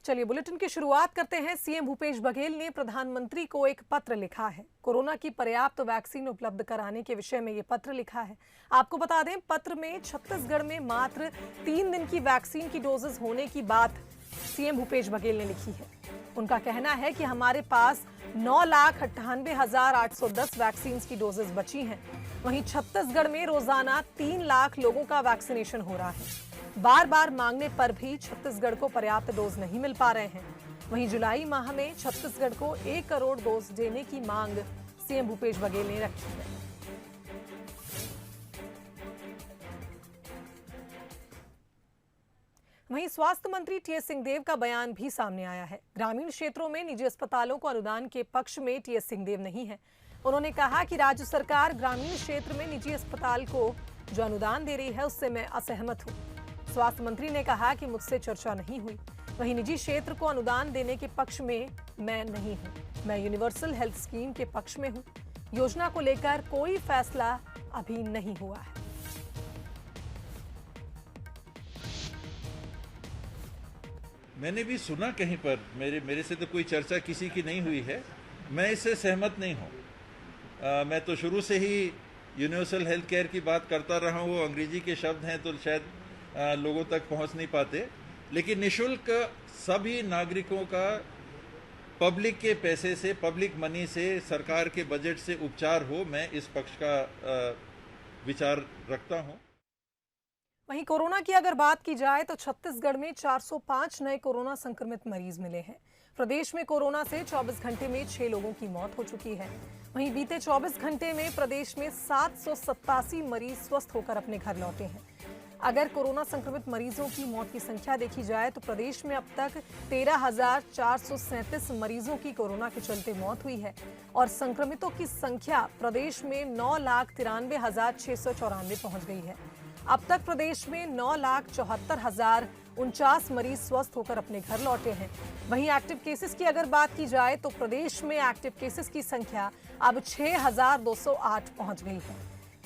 चलिए बुलेटिन की शुरुआत करते हैं। सीएम भूपेश बघेल ने प्रधानमंत्री को एक पत्र लिखा है। कोरोना की पर्याप्त वैक्सीन उपलब्ध कराने के विषय में ये पत्र लिखा है। आपको बता दें, पत्र में छत्तीसगढ़ में मात्र 3 दिन की वैक्सीन की डोजेस होने की बात सीएम भूपेश बघेल ने लिखी है। उनका कहना है कि हमारे पास 9,98,810 वैक्सीन की डोजेस बची हैं। वहीं छत्तीसगढ़ में रोजाना 3 लाख लोगों का वैक्सीनेशन हो रहा है। बार बार मांगने पर भी छत्तीसगढ़ को पर्याप्त डोज नहीं मिल पा रहे हैं। वहीं जुलाई माह में छत्तीसगढ़ को 1 करोड़ डोज देने की मांग सीएम भूपेश बघेल ने रखी है। वहीं स्वास्थ्य मंत्री टीएस सिंहदेव का बयान भी सामने आया है। ग्रामीण क्षेत्रों में निजी अस्पतालों को अनुदान के पक्ष में टीएस सिंहदेव नहीं है। उन्होंने कहा कि राज्य सरकार ग्रामीण क्षेत्र में निजी अस्पताल को जो अनुदान दे रही है उससे मैं असहमत हूं। स्वास्थ्य मंत्री ने कहा कि मुझसे चर्चा नहीं हुई। वहीं निजी क्षेत्र को अनुदान देने के पक्ष में मैं नहीं हूं। मैं यूनिवर्सल हेल्थ स्कीम के पक्ष में हूं। योजना को लेकर कोई फैसला अभी नहीं हुआ है। मैंने भी सुना कहीं पर, मेरे से तो कोई चर्चा किसी की नहीं हुई है। मैं इससे सहमत नहीं हूं। मैं तो शुरू से ही यूनिवर्सल हेल्थ केयर की बात करता रहा हूं। अंग्रेजी के शब्द हैं तो शायद लोगों तक पहुंच नहीं पाते, लेकिन निशुल्क सभी नागरिकों का पब्लिक के पैसे से, पब्लिक मनी से, सरकार के बजट से उपचार हो, मैं इस पक्ष का विचार रखता हूं। वहीं कोरोना की अगर बात की जाए तो छत्तीसगढ़ में 405 नए कोरोना संक्रमित मरीज मिले हैं। प्रदेश में कोरोना से 24 घंटे में 6 लोगों की मौत हो चुकी है। वहीं बीते 24 घंटे में प्रदेश में 787 मरीज स्वस्थ होकर अपने घर लौटे हैं। अगर कोरोना संक्रमित मरीजों की मौत की संख्या देखी जाए तो प्रदेश में अब तक 13,437 मरीजों की कोरोना के चलते मौत हुई है और संक्रमितों की संख्या प्रदेश में 9,93,694 पहुंच गई है। अब तक प्रदेश में 9,74,049 मरीज स्वस्थ होकर अपने घर लौटे हैं। वहीं एक्टिव केसेस की अगर बात की जाए तो प्रदेश में एक्टिव केसेस की संख्या अब 6,208 पहुंच गई है।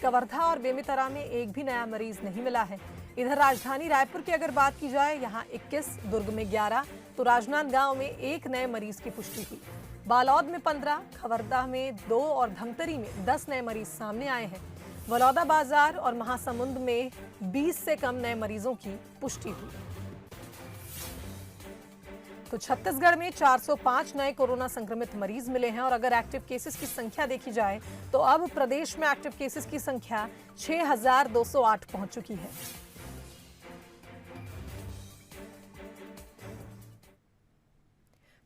कवर्धा और बेमेतरा में एक भी नया मरीज नहीं मिला है। इधर राजधानी रायपुर की अगर बात की जाए, यहां 21, दुर्ग में 11 तो राजनांदगांव में 1 नए मरीज की पुष्टि हुई। बालोद में 15, खवरदा में 2 और धमतरी में 10 नए मरीज सामने आए हैं। बलौदाबाजार और महासमुंद में 20 से कम नए मरीजों की पुष्टि हुई। तो छत्तीसगढ़ में 405 नए कोरोना संक्रमित मरीज मिले हैं और अगर एक्टिव केसेस की संख्या देखी जाए तो अब प्रदेश में एक्टिव केसेस की संख्या 6,208 पहुंच चुकी है।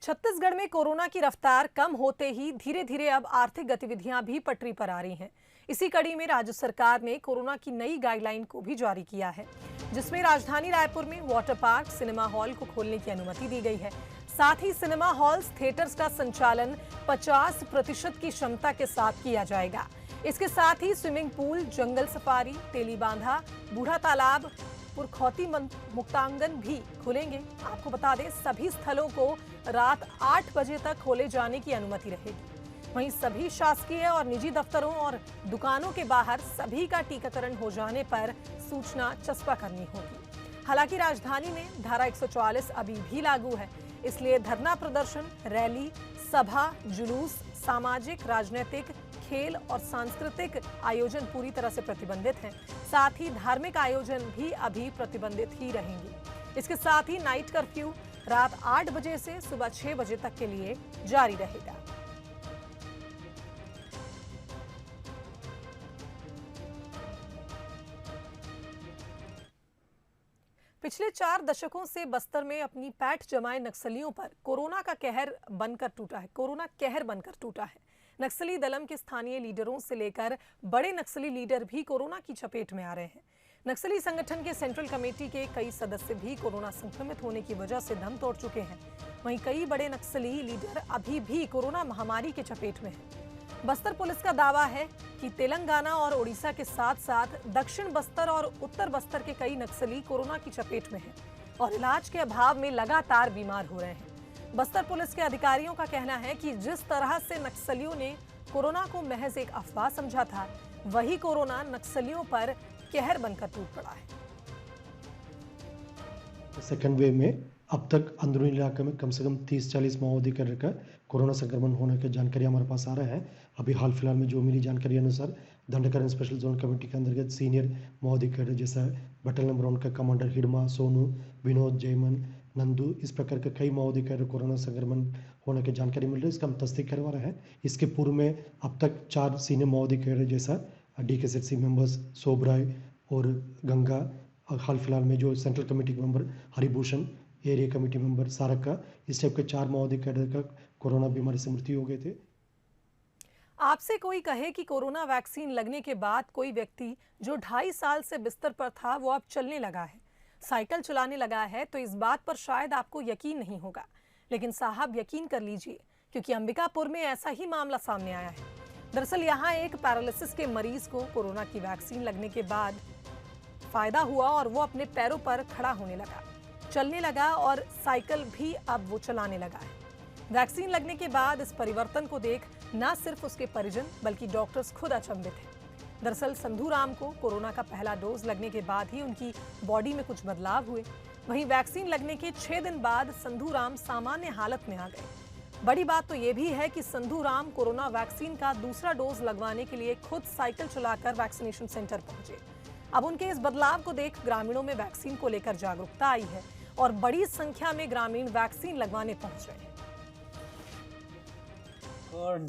छत्तीसगढ़ में कोरोना की रफ्तार कम होते ही धीरे धीरे अब आर्थिक गतिविधियां भी पटरी पर आ रही हैं। इसी कड़ी में राज्य सरकार ने कोरोना की नई गाइडलाइन को भी जारी किया है, जिसमें राजधानी रायपुर में वाटर पार्क, सिनेमा हॉल को खोलने की अनुमति दी गई है। साथ ही सिनेमा हॉल्स, थिएटर्स का संचालन 50% की क्षमता के साथ किया जाएगा। इसके साथ ही स्विमिंग पूल, जंगल सफारी, तेलीबांधा, बूढ़ा तालाब, पुरखौती मुक्तांगन भी खुलेंगे। आपको बता दें, सभी स्थलों को रात 8 बजे तक खोले जाने की अनुमति रहेगी। वहीं सभी शासकीय और निजी दफ्तरों और दुकानों के बाहर सभी का टीकाकरण हो जाने पर सूचना चस्पा करनी होगी। हालांकि राजधानी में धारा 144 अभी भी लागू है, इसलिए धरना प्रदर्शन, रैली, सभा, जुलूस, सामाजिक, राजनीतिक, खेल और सांस्कृतिक आयोजन पूरी तरह से प्रतिबंधित हैं। साथ ही धार्मिक आयोजन भी अभी प्रतिबंधित ही रहेंगे। इसके साथ ही नाइट कर्फ्यू रात 8 बजे से सुबह 6 बजे तक के लिए जारी रहेगा। पिछले 4 दशकों से बस्तर में अपनी पैठ जमाए नक्सलियों पर कोरोना कहर बनकर टूटा है। नक्सली दलम के स्थानीय लीडरों से लेकर बड़े नक्सली लीडर भी कोरोना की चपेट में आ रहे हैं। नक्सली संगठन के सेंट्रल कमेटी के कई सदस्य भी कोरोना संक्रमित होने की वजह से दम तोड़ चुके हैं। वहीं कई बड़े नक्सली लीडर अभी भी कोरोना महामारी के चपेट में हैं। बस्तर पुलिस का दावा है कि तेलंगाना और ओडिशा के साथ साथ दक्षिण बस्तर और उत्तर बस्तर के कई नक्सली कोरोना की चपेट में हैं और इलाज के अभाव में लगातार बीमार हो रहे हैं। बस्तर पुलिस के अधिकारियों का कहना है कि जिस तरह से नक्सलियों ने कोरोना को महज एक अफवाह समझा था, वही कोरोना नक्सलियों पर कहर बनकर टूट पड़ा है। सेकेंड वेव में अब तक अंदरूनी इलाके में कम से कम 30-40 माओवादी कैडर का कोरोना संक्रमण होने की जानकारी हमारे पास आ रहा है। अभी हाल फिलहाल में जो मिली जानकारी अनुसार दंडकारण्य स्पेशल जोन कमेटी के अंतर्गत सीनियर माओवादी कैडर जैसा बटालियन नंबर 1 का कमांडर हिडमा, सोनू, विनोद, जयमन, नंदू, इस प्रकार के कई माओवादी कैडर कोरोना संक्रमण होने की जानकारी मिल रही है। इसका हम तस्दीक करवा रहे हैं। इसके पूर्व में अब तक 4 सीनियर माओवादी कैडर जैसा DKCC मेंबर्स सोबराय और गंगा, हाल फिलहाल में जो सेंट्रल कमेटी के member Haribhushan, area committee member Sarka, इस टाइप के 4 माओवादी कैडर का कोरोना बीमारी से मृत्यु हो गए थे। आपसे कोई कहे कि कोरोना वैक्सीन लगने के बाद कोई व्यक्ति जो 2.5 साल से बिस्तर पर था वो अब चलने लगा है, साइकिल चलाने लगा है, तो इस बात पर शायद आपको यकीन नहीं होगा, लेकिन साहब यकीन कर लीजिए, क्योंकि अंबिकापुर में ऐसा ही मामला सामने आया है। दरअसल यहाँ एक पैरालिसिस के मरीज को कोरोना की वैक्सीन लगने के बाद फायदा हुआ और वो अपने पैरों पर खड़ा होने लगा, चलने लगा और साइकिल भी अब वो चलाने लगा है। वैक्सीन लगने के बाद इस परिवर्तन को देख न सिर्फ उसके परिजन बल्कि डॉक्टर्स खुद अचंभित हैं। दरअसल संधू राम को कोरोना का पहला डोज लगने के बाद ही उनकी बॉडी में कुछ बदलाव हुए। वहीं वैक्सीन लगने के 6 दिन बाद संधू राम सामान्य हालत में आ गए। बड़ी बात तो ये भी है कि संधू राम कोरोना वैक्सीन का दूसरा डोज लगवाने के लिए खुद साइकिल चलाकर वैक्सीनेशन सेंटर पहुंचे। अब उनके इस बदलाव को देख ग्रामीणों में वैक्सीन को लेकर जागरूकता आई है और बड़ी संख्या में ग्रामीण वैक्सीन लगवाने पहुंच रहे हैं। और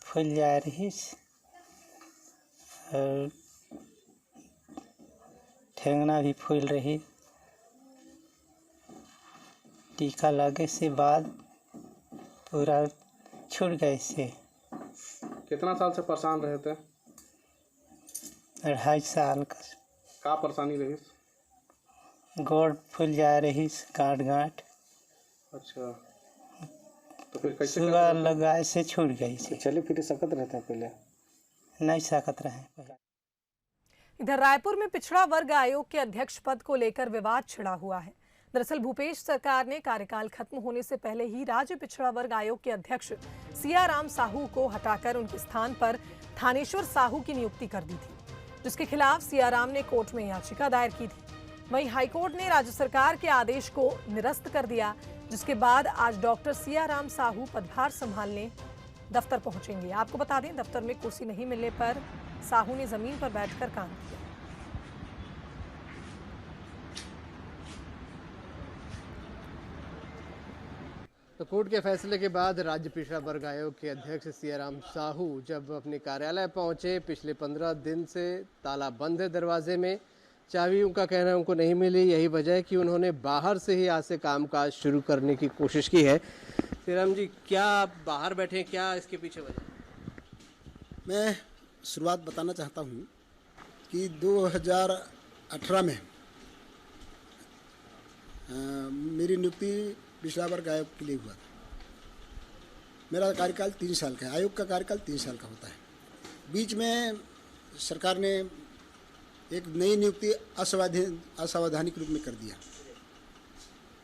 फूल जा रही और ठेंगना भी फूल रही। टीका लगे से बाद पूरा छूट गए से। कितना साल से परेशान रहे थे? 2.5 साल का परेशानी रही? गोड़ फूल जा रही, गांठ। अच्छा, तो फिर कैसे सुबह लगाए से छूट गई से। चले फिर सकत रहते हैं पहले? नहीं सकत रहे पहले। इधर रायपुर में पिछड़ा वर्ग आयोग के अध्यक्ष पद को लेकर विवाद छिड़ा हुआ है। दरअसल भूपेश सरकार ने कार्यकाल खत्म होने से पहले ही राज्य पिछड़ा वर्ग आयोग के अध्यक्ष सियाराम साहू को हटाकर उनके स्थान पर थानेश्वर साहू की नियुक्ति कर दी थी, जिसके खिलाफ सियाराम ने कोर्ट में याचिका दायर की थी। वहीं हाईकोर्ट ने राज्य सरकार के आदेश को निरस्त कर दिया, जिसके बाद आज डॉक्टर सियाराम साहू पदभार संभालने दफ्तर पहुंचेंगे। आपको बता दें, दफ्तर में कुर्सी नहीं मिलने पर साहू ने जमीन पर बैठकर काम किया। तो कोर्ट के फैसले के बाद राज्य पिछड़ा वर्ग आयोग के अध्यक्ष सियाराम साहू जब अपने कार्यालय पहुंचे, पिछले 15 दिन से ताला बंद है दरवाजे में, चाबी उनका कहना है उनको नहीं मिली। यही वजह है कि उन्होंने बाहर से ही आज से कामकाज शुरू करने की कोशिश की है। सियाराम जी, क्या आप बाहर बैठे हैं, क्या इसके पीछे वजह? मैं शुरुआत बताना चाहता हूँ कि 2018 में मेरी नियुक्ति पिछड़ा वर्ग आयोग के लिए हुआ था। मेरा कार्यकाल 3 साल का है, आयोग का कार्यकाल 3 साल का होता है। बीच में सरकार ने एक नई नियुक्ति असावधानिक रूप में कर दिया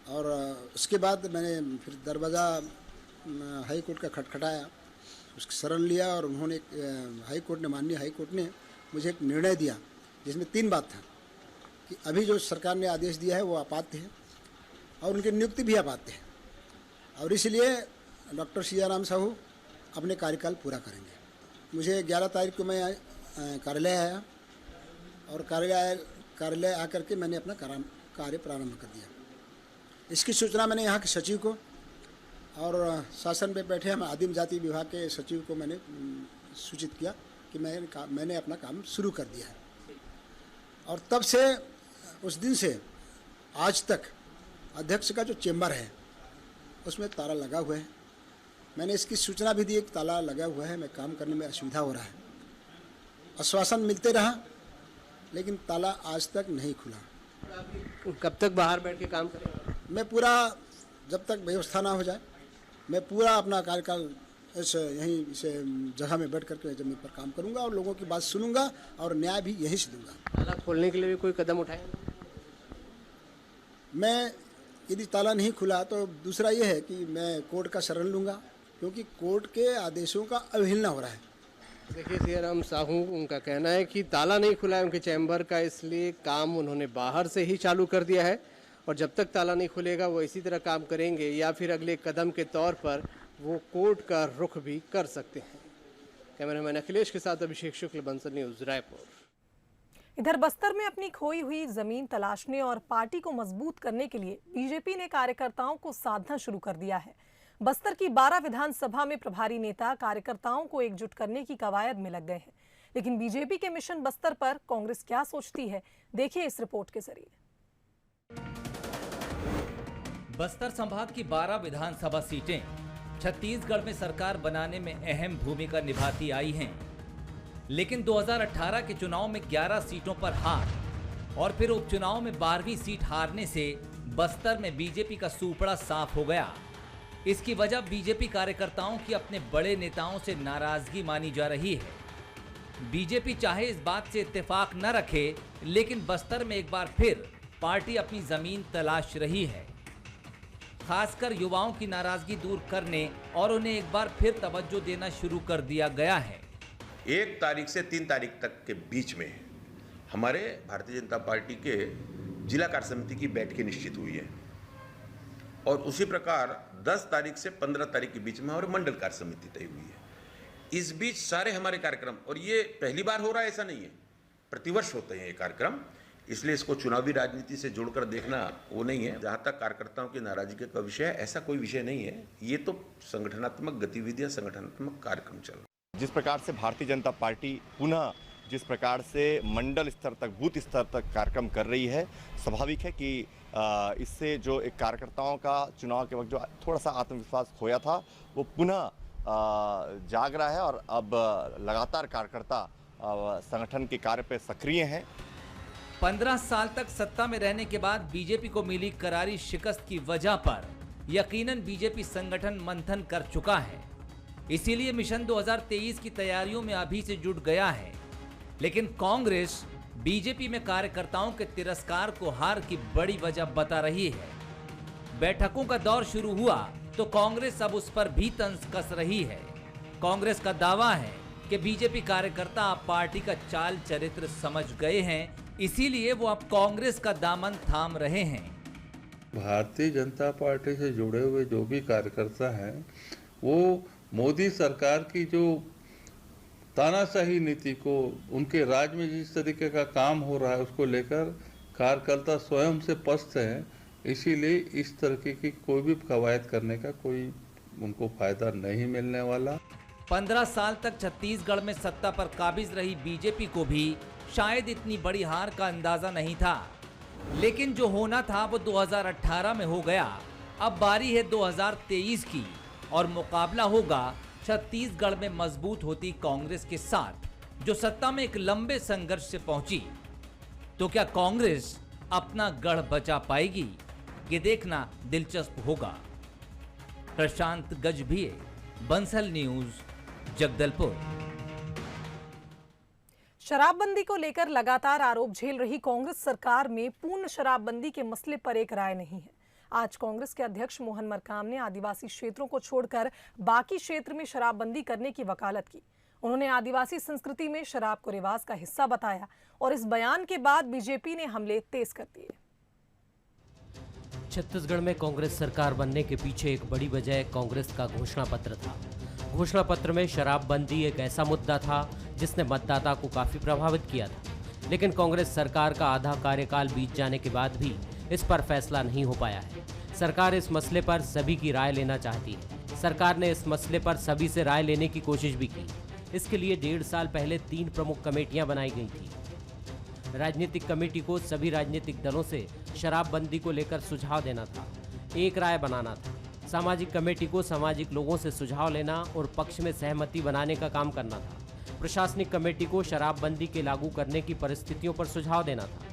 और उसके बाद मैंने फिर दरवाज़ा हाई कोर्ट का खटखटाया, उसकी शरण लिया और उन्होंने माननीय हाई कोर्ट ने मुझे एक निर्णय दिया जिसमें 3 बात था कि अभी जो सरकार ने आदेश दिया है वो अपात्र है और उनकी नियुक्ति भी अपात्र है और इसलिए डॉक्टर सियाराम साहू अपने कार्यकाल पूरा करेंगे। मुझे 11 तारीख को मैं कार्यालय आया और कार्यालय आकर के मैंने अपना कार्य प्रारंभ कर दिया। इसकी सूचना मैंने यहाँ के सचिव को और शासन पे बैठे हम आदिम जाति विभाग के सचिव को मैंने सूचित किया कि मैंने अपना काम शुरू कर दिया है और तब से उस दिन से आज तक अध्यक्ष का जो चेम्बर है उसमें ताला लगा हुआ है। मैंने इसकी सूचना भी दी, एक ताला लगा हुआ है, मैं काम करने में असुविधा हो रहा है। आश्वासन मिलते रहा लेकिन ताला आज तक नहीं खुला। कब तक बाहर बैठ के काम करेंगे? मैं पूरा, जब तक व्यवस्था ना हो जाए, मैं पूरा अपना कार्यकाल यहीं से जगह में बैठ करके जमीन पर काम करूंगा और लोगों की बात सुनूंगा और न्याय भी यहीं से दूंगा। ताला खोलने के लिए भी कोई कदम उठाएंगे? मैं यदि ताला नहीं खुला तो दूसरा ये है कि मैं कोर्ट का शरण लूँगा क्योंकि कोर्ट के आदेशों का अवहेलना हो रहा है। देखिए, सियाराम साहू उनका कहना है कि ताला नहीं खुला है उनके चैम्बर का, इसलिए काम उन्होंने बाहर से ही चालू कर दिया है और जब तक ताला नहीं खुलेगा वो इसी तरह काम करेंगे या फिर अगले कदम के तौर पर वो कोर्ट का रुख भी कर सकते हैं। कैमरामैन अखिलेश के साथ अभिषेक शुक्ल, बंसल न्यूज, रायपुर। इधर बस्तर में अपनी खोई हुई जमीन तलाशने और पार्टी को मजबूत करने के लिए बीजेपी ने कार्यकर्ताओं को साधना शुरू कर दिया है। बस्तर की 12 विधानसभा में प्रभारी नेता कार्यकर्ताओं को एकजुट करने की कवायद में लग गए हैं। लेकिन बीजेपी के मिशन बस्तर पर कांग्रेस क्या सोचती है, देखिए इस रिपोर्ट के जरिए। बस्तर संभाग की 12 विधानसभा सीटें छत्तीसगढ़ में सरकार बनाने में अहम भूमिका निभाती आई हैं। लेकिन 2018 के चुनाव में 11 सीटों पर हार और फिर उपचुनाव में 12वीं सीट हारने से बस्तर में बीजेपी का सूपड़ा साफ हो गया। इसकी वजह बीजेपी कार्यकर्ताओं की अपने बड़े नेताओं से नाराजगी मानी जा रही है। बीजेपी चाहे इस बात से इत्तेफाक न रखे, लेकिन बस्तर में एक बार फिर पार्टी अपनी जमीन तलाश रही है। खासकर युवाओं की नाराजगी दूर करने और उन्हें एक बार फिर तवज्जो देना शुरू कर दिया गया है। 1 तारीख से 3 तारीख तक के बीच में हमारे भारतीय जनता पार्टी के जिला कार्य समिति की बैठकें निश्चित हुई है और उसी प्रकार 10 तारीख से 15 तारीख के बीच में हमारे मंडल कार्य समिति तय हुई है। इस बीच सारे हमारे कार्यक्रम, और ये पहली बार हो रहा है ऐसा नहीं है, प्रतिवर्ष होते हैं ये कार्यक्रम, इसलिए इसको चुनावी राजनीति से जोड़कर देखना वो नहीं है। जहाँ तक कार्यकर्ताओं की नाराजगी का विषय है, ऐसा कोई विषय नहीं है। ये तो संगठनात्मक गतिविधियां, संगठनात्मक कार्यक्रम चल रहे हैं। जिस प्रकार से भारतीय जनता पार्टी पुनः जिस प्रकार से मंडल स्तर तक, बूथ स्तर तक कार्यक्रम कर रही है, स्वाभाविक है कि इससे जो एक कार्यकर्ताओं का चुनाव के वक्त जो थोड़ा सा आत्मविश्वास खोया था वो पुनः जाग रहा है और अब लगातार कार्यकर्ता संगठन के कार्य पे सक्रिय हैं। 15 साल तक सत्ता में रहने के बाद बीजेपी को मिली करारी शिकस्त की वजह पर यकीनन बीजेपी संगठन मंथन कर चुका है। इसीलिए मिशन 2023 की तैयारियों में अभी से जुट गया है। लेकिन कांग्रेस बीजेपी में कार्यकर्ताओं के तिरस्कार को हार की बड़ी वजह बता रही है। बैठकों का दौर शुरू हुआ तो कांग्रेस अब उस पर भी तंज कस रही है। कांग्रेस का दावा है कि बीजेपी कार्यकर्ता अब पार्टी का चाल चरित्र समझ गए हैं, इसीलिए वो अब कांग्रेस का दामन थाम रहे हैं। भारतीय जनता पार्टी से जुड़े हुए जो भी कार्यकर्ता हैं, वो मोदी सरकार की जो तानाशाही नीति को, उनके राज्य में जिस तरीके का काम हो रहा है उसको लेकर कार्यकर्ता स्वयं से पस्त हैं। इसीलिए इस तरीके की कोई भी कवायद करने का कोई उनको फायदा नहीं मिलने वाला। 15 साल तक छत्तीसगढ़ में सत्ता पर काबिज रही बीजेपी को भी शायद इतनी बड़ी हार का अंदाजा नहीं था। लेकिन जो होना था वो 2018 में हो गया। अब बारी है 2023 की और मुकाबला होगा छत्तीसगढ़ में मजबूत होती कांग्रेस के साथ, जो सत्ता में एक लंबे संघर्ष से पहुंची। तो क्या कांग्रेस अपना गढ़ बचा पाएगी? ये देखना दिलचस्प होगा। प्रशांत गजभिये, बंसल न्यूज, जगदलपुर। शराबबंदी को लेकर लगातार आरोप झेल रही कांग्रेस सरकार में पूर्ण शराबबंदी के मसले पर एक राय नहीं है। आज कांग्रेस के अध्यक्ष मोहन मरकाम ने आदिवासी क्षेत्रों को छोड़कर बाकी क्षेत्र में शराबबंदी करने की वकालत की। उन्होंने आदिवासी संस्कृति में शराब को रिवाज का हिस्सा बताया और इस बयान के बाद बीजेपी ने हमले तेज कर दिए। छत्तीसगढ़ में कांग्रेस सरकार बनने के पीछे एक बड़ी वजह कांग्रेस का घोषणा पत्र था। घोषणा पत्र में शराबबंदी एक ऐसा मुद्दा था जिसने मतदाता को काफी प्रभावित किया था। लेकिन कांग्रेस सरकार का आधा कार्यकाल बीत जाने के बाद भी इस पर फैसला नहीं हो पाया है। सरकार इस मसले पर सभी की राय लेना चाहती है। सरकार ने इस मसले पर सभी से राय लेने की कोशिश भी की। इसके लिए 1.5 साल पहले 3 प्रमुख कमेटियां बनाई गई थी। राजनीतिक कमेटी को सभी राजनीतिक दलों से शराबबंदी को लेकर सुझाव देना था, एक राय बनाना था। सामाजिक कमेटी को सामाजिक लोगों से सुझाव लेना और पक्ष में सहमति बनाने का काम करना था। प्रशासनिक कमेटी को शराबबंदी के लागू करने की परिस्थितियों पर सुझाव देना था।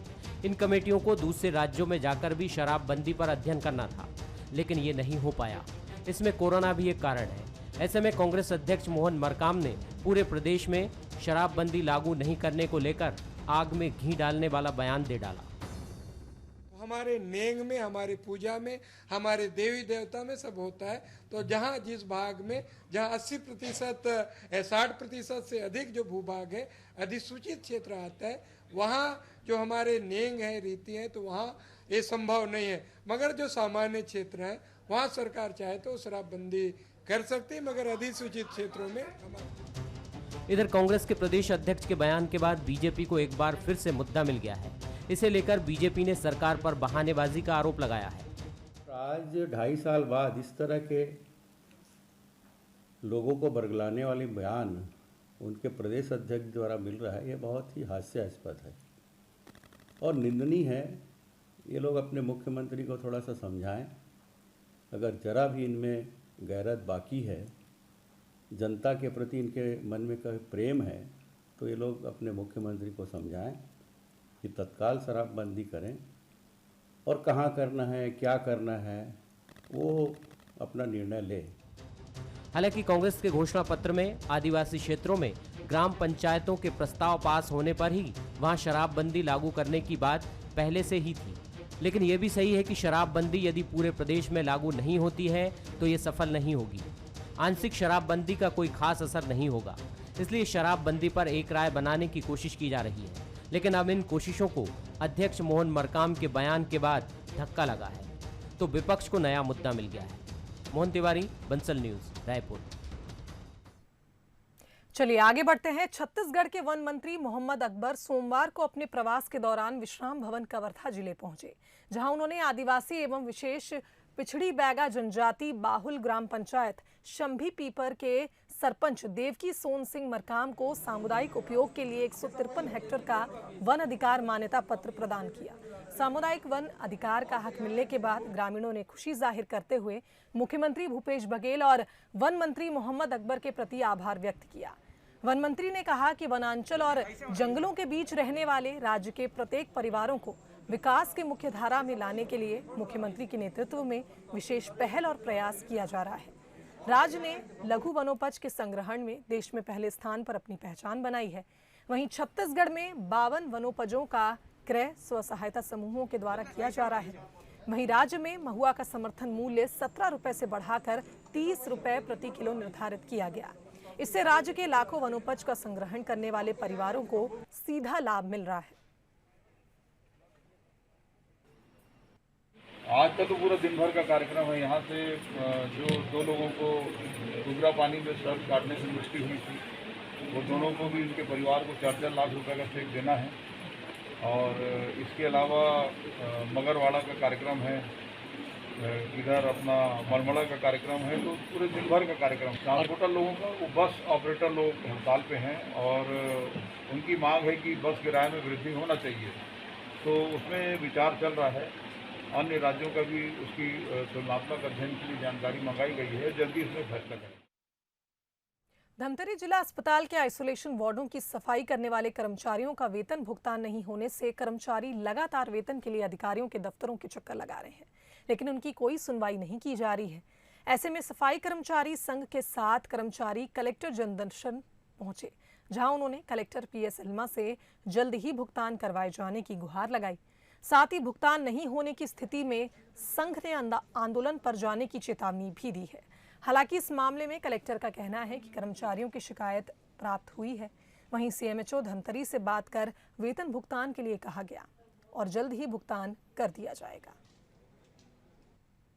इन कमेटियों को दूसरे राज्यों में जाकर भी शराबबंदी पर अध्ययन करना था, लेकिन ये नहीं हो पाया। इसमें कोरोना भी एक कारण है। ऐसे में कांग्रेस अध्यक्ष मोहन मरकाम ने पूरे प्रदेश में शराबबंदी लागू नहीं करने को लेकर आग में घी डालने वाला बयान दे डाला। हमारे नेंग में, हमारी पूजा में, हमारे देवी देवता में सब होता है। तो जहाँ जिस भाग में जहाँ 80% 60% से अधिक जो भूभाग है, अधिसूचित क्षेत्र आता है, वहाँ जो हमारे नेंग हैं, रीति हैं, तो वहाँ ये संभव नहीं है। मगर जो सामान्य क्षेत्र हैं वहाँ सरकार चाहे तो शराबबंदी कर सकती है, मगर अधिसूचित क्षेत्रों में। इधर कांग्रेस के प्रदेश अध्यक्ष के बयान के बाद बीजेपी को एक बार फिर से मुद्दा मिल गया है। इसे लेकर बीजेपी ने सरकार पर बहानेबाजी का आरोप लगाया है। आज 2.5 साल बाद इस तरह के लोगों को बरगलाने वाले बयान उनके प्रदेश अध्यक्ष द्वारा मिल रहा है, ये बहुत ही हास्यास्पद है और निंदनीय है। ये लोग अपने मुख्यमंत्री को थोड़ा सा समझाएं। अगर जरा भी इनमें गैरत बाकी है, जनता के प्रति इनके मन में कोई प्रेम है, तो ये लोग अपने मुख्यमंत्री को समझाएं कि तत्काल शराबबंदी करें और कहाँ करना है, क्या करना है, वो अपना निर्णय ले। हालांकि कांग्रेस के घोषणा पत्र में आदिवासी क्षेत्रों में ग्राम पंचायतों के प्रस्ताव पास होने पर ही वहां शराबबंदी लागू करने की बात पहले से ही थी। लेकिन ये भी सही है कि शराबबंदी यदि पूरे प्रदेश में लागू नहीं होती है तो ये सफल नहीं होगी। आंशिक शराबबंदी का कोई खास असर नहीं होगा, इसलिए शराबबंदी पर एक राय बनाने की कोशिश की जा रही है। लेकिन अब इन कोशिशों को अध्यक्ष मोहन मरकाम के बयान के बाद धक्का लगा है, तो विपक्ष को नया मुद्दा मिल गया है। मोहन तिवारी, बंसल न्यूज, रायपुर। चलिए आगे बढ़ते हैं। छत्तीसगढ़ के वन मंत्री मोहम्मद अकबर सोमवार को अपने प्रवास के दौरान विश्राम भवन कवर्धा जिले पहुंचे, जहां उन्होंने आदिवासी एवं विशेष पिछड़ी बैगा जनजाति बाहुल ग्राम पंचायत शंभी पीपर के सरपंच देवकी सोन सिंह मरकाम को सामुदायिक उपयोग के लिए 153 हेक्टेयर का वन अधिकार मान्यता पत्र प्रदान किया। सामुदायिक वन अधिकार का हक मिलने के बाद ग्रामीणों ने खुशी जाहिर करते हुए मुख्यमंत्री भूपेश बघेल और वन मंत्री मोहम्मद अकबर के प्रति आभार व्यक्त किया। वन मंत्री ने कहा कि वनांचल और जंगलों के बीच रहने वाले राज्य के प्रत्येक परिवारों को विकास के मुख्य धारा में लाने के लिए मुख्यमंत्री के नेतृत्व में विशेष पहल और प्रयास किया जा रहा है। राज्य ने लघु वनोपज के संग्रहण में देश में पहले स्थान पर अपनी पहचान बनाई है। वहीं छत्तीसगढ़ में 52 वनोपजों का क्रय स्व सहायता समूहों के द्वारा किया जा रहा है। वहीं राज्य में महुआ का समर्थन मूल्य 17 रुपए से बढ़ाकर 30 रुपए प्रति किलो निर्धारित किया गया। इससे राज्य के लाखों वनोपज का संग्रहण करने वाले परिवारों को सीधा लाभ मिल रहा है। आज का तो पूरा दिन भर का कार्यक्रम है। यहाँ से जो 2 लोगों को डुगरा पानी में सर्फ काटने से मृत्यु हुई थी, वो दोनों को भी उनके परिवार को 4-4 लाख रुपए का चेक देना है। और इसके अलावा मगरवाड़ा का कार्यक्रम है, इधर अपना मरमड़ा का कार्यक्रम है। तो पूरे दिन भर का कार्यक्रम। ट्रांसपोर्टर लोगों का, वो बस ऑपरेटर लोग हड़ताल पे हैं और उनकी मांग है कि बस किराए में वृद्धि होना चाहिए। तो उसमें विचार चल रहा है। अन्य राज्यों का भी उसकी तुलनात्मक अध्ययन के लिए जानकारी मंगाई गई है। जल्दी इसमें फैसला करें। धमतरी जिला अस्पताल के आइसोलेशन वार्डों की सफाई करने वाले कर्मचारियों का वेतन भुगतान नहीं होने से कर्मचारी लगातार वेतन के लिए अधिकारियों के दफ्तरों के चक्कर लगा रहे हैं, लेकिन उनकी कोई सुनवाई नहीं की जा रही है। ऐसे में सफाई कर्मचारी संघ के साथ कर्मचारी कलेक्टर जनदर्शन पहुंचे, जहां उन्होंने कलेक्टर PS इल्मा से जल्द ही भुगतान करवाए जाने की गुहार लगाई। साथ ही भुगतान नहीं होने की स्थिति में संघ ने आंदोलन पर जाने की चेतावनी भी दी है। हालांकि इस मामले में कलेक्टर का कहना है कि कर्मचारियों की शिकायत प्राप्त हुई है। वहीं CMHO धमतरी से बात कर वेतन भुगतान के लिए कहा गया और जल्द ही भुगतान कर दिया जाएगा।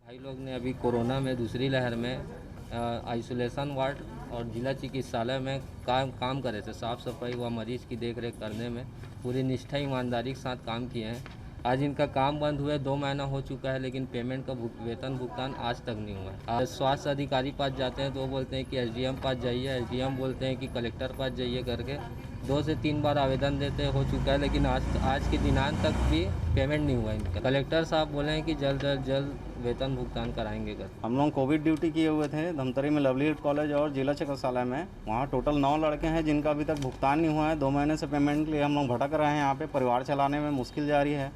भाई लोग ने अभी कोरोना में दूसरी लहर में आइसोलेशन वार्ड और जिला चिकित्सालय में काम करे थे। साफ सफाई व मरीज की देखरेख करने में पूरी निष्ठा ईमानदारी के साथ काम किए हैं। आज इनका काम बंद हुए 2 महीना हो चुका है, लेकिन पेमेंट का वेतन भुगतान आज तक नहीं हुआ है। आज स्वास्थ्य अधिकारी पास जाते हैं तो वो बोलते हैं कि SDM पास जाइए, SDM बोलते हैं कि कलेक्टर पास जाइए करके 2 से 3 बार आवेदन देते हो चुका है, लेकिन आज के दिनांत तक भी पेमेंट नहीं हुआ इनका। कलेक्टर साहब बोले हैं कि जल्द वेतन भुगतान कराएंगे कर। हम लोग कोविड ड्यूटी किए हुए थे धमतरी में लवली कॉलेज और जिला चिकित्सालय में। वहाँ टोटल 9 लड़के हैं जिनका अभी तक भुगतान नहीं हुआ है। 2 महीने से पेमेंट के लिए हम लोग भटक रहे हैं। यहाँ पे परिवार चलाने में मुश्किल जारी है।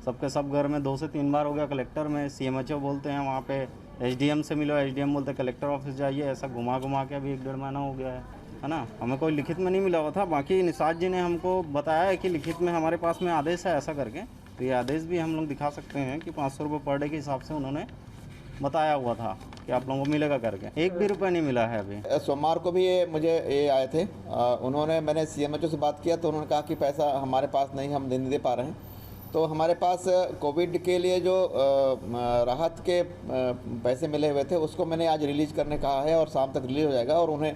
सबके सब घर में 2 से 3 बार हो गया। कलेक्टर में CMHO बोलते हैं, वहाँ पे SDM से मिलो, SDM बोलते कलेक्टर ऑफिस जाइए। ऐसा घुमा के अभी 1-1.5 महीना हो गया है ना। हमें कोई लिखित में नहीं मिला हुआ था। बाकी निषाद जी ने हमको बताया है कि लिखित में हमारे पास में आदेश है ऐसा करके। तो ये आदेश भी हम लोग दिखा सकते हैं कि 500 रुपये पर डे के हिसाब से उन्होंने बताया हुआ था। कि आप लोगों को मिलेगा करके, 1 भी रुपया नहीं मिला है अभी। सोमवार को भी ये आए थे, मैंने CMHO से बात किया तो उन्होंने कहा कि पैसा हमारे पास नहीं, हम नहीं दे पा रहे हैं। तो हमारे पास कोविड के लिए जो राहत के पैसे मिले हुए थे उसको मैंने आज रिलीज करने कहा है और शाम तक रिलीज हो जाएगा और उन्हें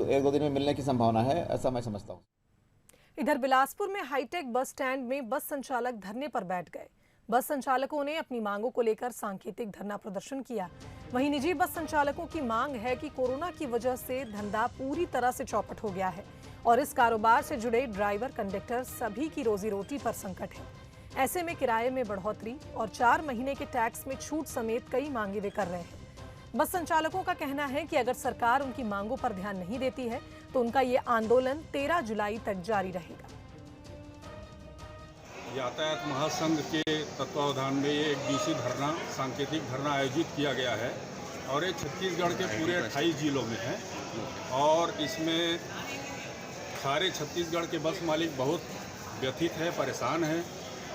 1-2 दिन में मिलने की संभावना है, ऐसा मैं समझता हूँ। इधर बिलासपुर में हाईटेक बस स्टैंड में बस संचालक धरने पर बैठ गए। बस संचालकों ने अपनी मांगों को लेकर सांकेतिक धरना प्रदर्शन किया। वहीं निजी बस संचालकों की मांग है कि कोरोना की वजह से धंधा पूरी तरह से चौपट हो गया है और इस कारोबार से जुड़े ड्राइवर, कंडक्टर सभी की रोजी रोटी पर संकट है। ऐसे में किराए में बढ़ोतरी और 4 महीने के टैक्स में छूट समेत कई मांगे वे कर रहे हैं। बस संचालकों का कहना है कि अगर सरकार उनकी मांगों पर ध्यान नहीं देती है तो उनका ये आंदोलन 13 जुलाई तक जारी रहेगा। यातायात महासंघ के तत्वावधान में ये एक दिवसीय धरना, सांकेतिक धरना आयोजित किया गया है और ये छत्तीसगढ़ के पूरे 28 जिलों में है और इसमें सारे छत्तीसगढ़ के बस मालिक बहुत व्यथित है, परेशान हैं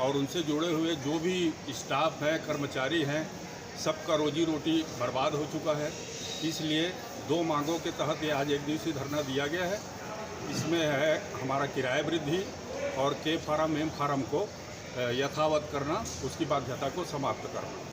और उनसे जुड़े हुए जो भी स्टाफ है, कर्मचारी हैं, सबका रोजी रोटी बर्बाद हो चुका है। इसलिए 2 मांगों के तहत ये आज एक दिवसीय धरना दिया गया है। इसमें है हमारा किराया वृद्धि और के फार्म एम फार्म को यथावत करना, उसकी बाध्यता को समाप्त करना।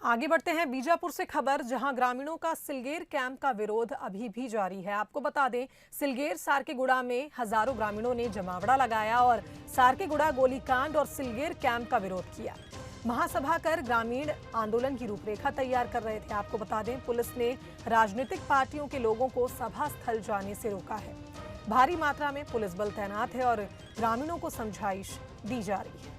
आगे बढ़ते हैं बीजापुर से खबर, जहां ग्रामीणों का सिलगेर कैंप का विरोध अभी भी जारी है। आपको बता दें, सिलगेर सारकेगुड़ा में हजारों ग्रामीणों ने जमावड़ा लगाया और सारकेगुड़ा गोलीकांड और सिलगेर कैंप का विरोध किया। महासभा कर ग्रामीण आंदोलन की रूपरेखा तैयार कर रहे थे। आपको बता दें, पुलिस ने राजनीतिक पार्टियों के लोगों को सभा स्थल जाने से रोका है। भारी मात्रा में पुलिस बल तैनात है और ग्रामीणों को समझाइश दी जा रही है।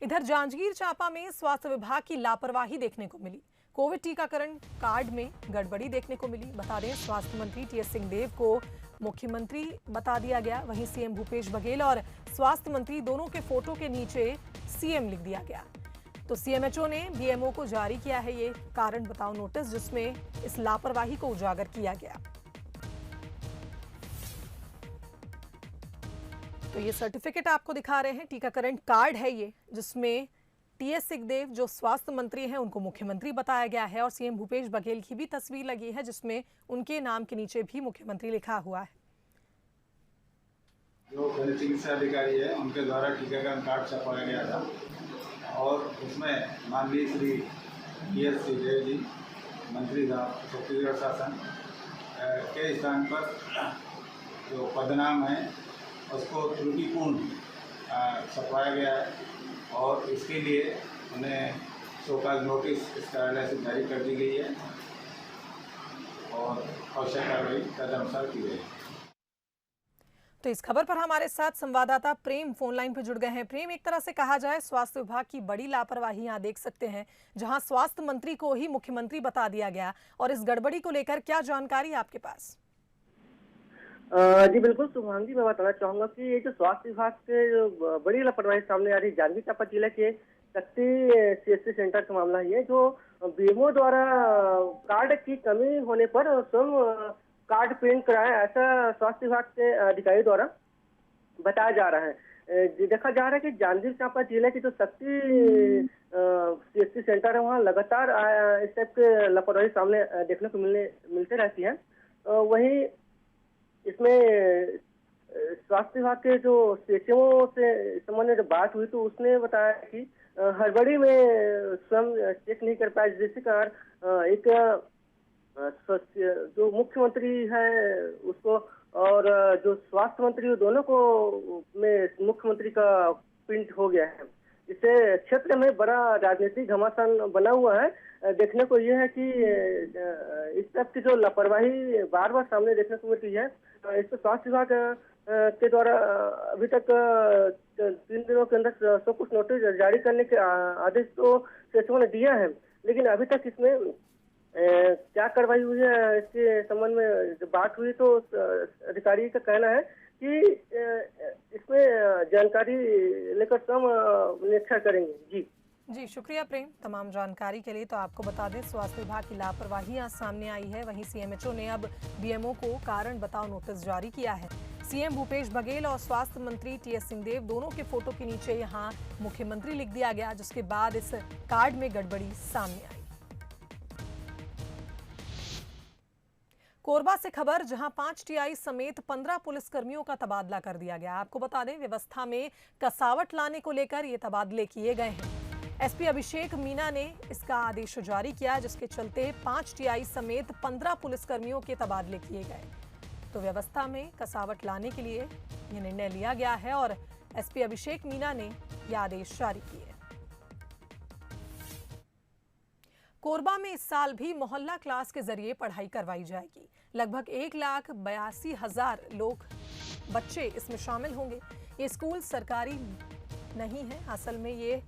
इधर जांजगीर चांपा में स्वास्थ्य विभाग की लापरवाही देखने को मिली। कोविड टीकाकरण कार्ड में गड़बड़ी देखने को मिली। बता दें, स्वास्थ्य मंत्री TS सिंहदेव को मुख्यमंत्री बता दिया गया। वहीं CM भूपेश बघेल और स्वास्थ्य मंत्री दोनों के फोटो के नीचे CM लिख दिया गया। तो CMHO ने BMO को जारी किया है ये कारण बताओ नोटिस, जिसमें इस लापरवाही को उजागर किया गया। तो ये सर्टिफिकेट आपको दिखा रहे हैं, टीकाकरण कार्ड है ये, जिसमें TS सिंहदेव जो स्वास्थ्य मंत्री हैं उनको मुख्यमंत्री बताया गया है और CM भूपेश बघेल की भी तस्वीर लगी है जिसमें उनके नाम के नीचे भी मुख्यमंत्री लिखा हुआ है। जो खनिज चिकित्सा अधिकारी है उनके द्वारा टीकाकरण कार्ड छपाया गया था और उसमें माननीय श्री TS सिंहदेव जी मंत्री छत्तीसगढ़ शासन के स्थान पर जो पदनाम है उसको त्रुटिपूर्ण छपवाया गया है और इसके लिए उन्हें शोकाज नोटिस इस कार्यालय से जारी कर दी गई है और आवश्यक कार्रवाई तदनुसार की गई है। तो इस खबर पर हमारे साथ संवाददाता प्रेम फोन लाइन पर जुड़ गए हैं। प्रेम, एक तरह से कहा जाए स्वास्थ्य विभाग की बड़ी लापरवाही यहाँ देख सकते हैं, जहां स्वास्थ्य मंत्री को ही मुख्यमंत्री बता दिया गया और इस गड़बड़ी को लेकर क्या जानकारी आपके पास? जी बिल्कुल शुभांगी, मैं बताना चाहूंगा कि ये जो स्वास्थ्य विभाग के जो बड़ी लापरवाही सामने आ रही है, जांजगीर चांपा जिले के शक्ति CSC सेंटर का मामला है, जो BMO द्वारा कार्ड की कमी होने पर स्वयं कार्ड प्रिंट कराया, ऐसा स्वास्थ्य विभाग के अधिकारी द्वारा बताया जा रहा है। देखा जा रहा है कि जांजगीर चांपा जिले की जो शक्ति CSC सेंटर है वहाँ लगातार इस टाइप के लापरवाही सामने देखने को मिलते रहती है। वहीं इसमें स्वास्थ्य विभाग के जो CHMO से संबंधित जब बात हुई तो उसने बताया कि हड़बड़ी में स्वयं चेक नहीं कर पाया, जिसके कारण एक जो मुख्यमंत्री है उसको और जो स्वास्थ्य मंत्री दोनों को में मुख्यमंत्री का प्रिंट हो गया है। इससे क्षेत्र में बड़ा राजनीतिक घमासान बना हुआ है। देखने को यह है कि इस तरह की जो लापरवाही बार बार सामने देखने को मिलती है। इस पर स्वास्थ्य विभाग के द्वारा अभी तक 3 दिनों के अंदर सब कुछ नोटिस जारी करने के आदेश तो CHMO ने दिया है, लेकिन अभी तक इसमें क्या कार्रवाई हुई है इसके संबंध में जब बात हुई तो अधिकारी का कहना है कि इसमें जानकारी लेकर स्वयं निरीक्षण करेंगे। जी शुक्रिया प्रेम तमाम जानकारी के लिए। तो आपको बता दें, स्वास्थ्य विभाग की लापरवाही आज सामने आई है। वहीं CMHO ने अब BMO को कारण बताओ नोटिस जारी किया है। सीएम भूपेश बघेल और स्वास्थ्य मंत्री टीएस सिंहदेव दोनों के फोटो के नीचे यहां मुख्यमंत्री लिख दिया गया, जिसके बाद इस कार्ड में गड़बड़ी सामने आई। कोरबा से खबर, जहां 5 टीआई समेत 15 पुलिसकर्मियों का तबादला कर दिया गया। आपको बता दें, व्यवस्था में कसावट लाने को लेकर ये तबादले किए गए हैं। एसपी अभिषेक मीना ने इसका आदेश जारी किया, जिसके चलते 5 टीआई समेत 15 पुलिसकर्मियों के तबादले किए गए। तो व्यवस्था में कसावट लाने के लिए यह निर्णय लिया गया है और एसपी अभिषेक मीना ने यह आदेश जारी किए। कोरबा में इस साल भी मोहल्ला क्लास के जरिए पढ़ाई करवाई जाएगी। लगभग 1,82,000 लोग बच्चे इसमें शामिल होंगे। ये स्कूल सरकारी नहीं है, असल में ये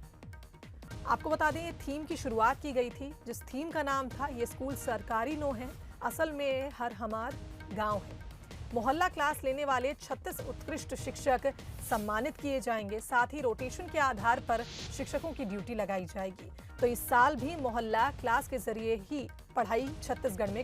आपको बता दें, ये थीम की शुरुआत की गई थी, जिस थीम का नाम था ये स्कूल सरकारी नो है, असल में हर हमार गांव है। मोहल्ला क्लास लेने वाले 36 उत्कृष्ट शिक्षक सम्मानित किए जाएंगे। साथ ही रोटेशन के आधार पर शिक्षकों की ड्यूटी लगाई जाएगी। तो इस साल भी मोहल्ला क्लास के जरिए ही पढ़ाई छत्तीसगढ़ में